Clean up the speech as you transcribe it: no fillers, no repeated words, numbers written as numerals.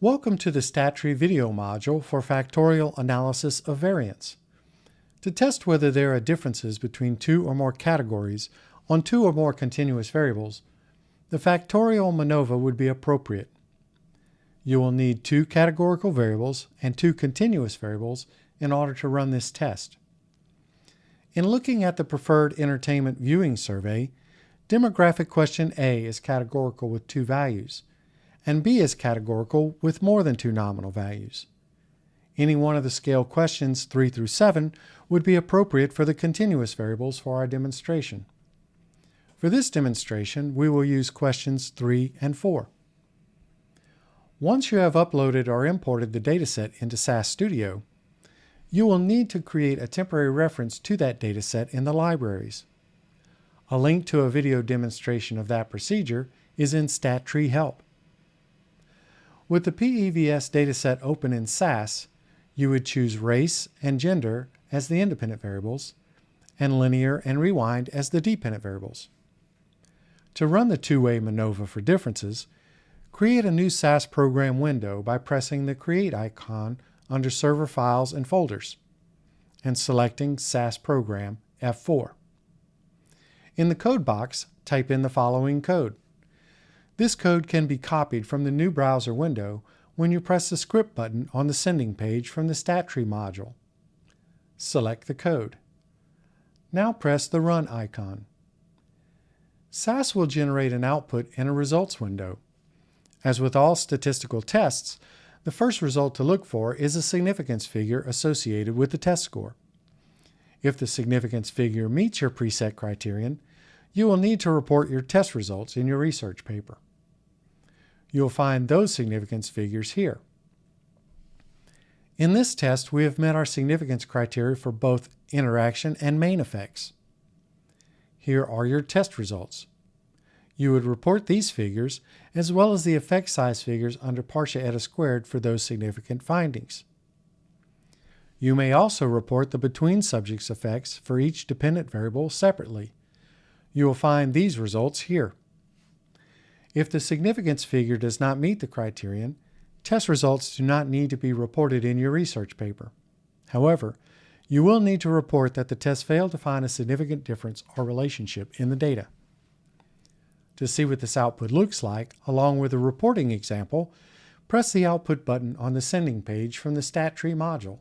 Welcome to the StatTree video module for factorial analysis of variance. To test whether there are differences between two or more categories on two or more continuous variables, the Factorial MANOVA would be appropriate. You will need two categorical variables and two continuous variables in order to run this test. In looking at the preferred entertainment viewing survey, demographic question A is categorical with two values, and B is categorical with more than two nominal values. Any one of the scale questions 3 through 7 would be appropriate for the continuous variables for our demonstration. For this demonstration, we will use questions 3 and 4. Once you have uploaded or imported the dataset into SAS Studio, you will need to create a temporary reference to that dataset in the libraries. A link to a video demonstration of that procedure is in StatTree Help. With the PEVS dataset open in SAS, you would choose race and gender as the independent variables, and linear and rewind as the dependent variables. To run the two-way MANOVA for differences, create a new SAS program window by pressing the Create icon under Server Files and Folders, and selecting SAS Program F4. In the code box, type in the following code. This code can be copied from the new browser window when you press the script button on the sending page from the StatTree module. Select the code. Now press the Run icon. SAS will generate an output in a results window. As with all statistical tests, the first result to look for is a significance figure associated with the test score. If the significance figure meets your preset criterion, you will need to report your test results in your research paper. You'll find those significance figures here. In this test, we have met our significance criteria for both interaction and main effects. Here are your test results. You would report these figures as well as the effect size figures under partial eta squared for those significant findings. You may also report the between subjects effects for each dependent variable separately. You will find these results here. If the significance figure does not meet the criterion, test results do not need to be reported in your research paper. However, you will need to report that the test failed to find a significant difference or relationship in the data. To see what this output looks like, along with a reporting example, press the Output button on the sending page from the StatTree module.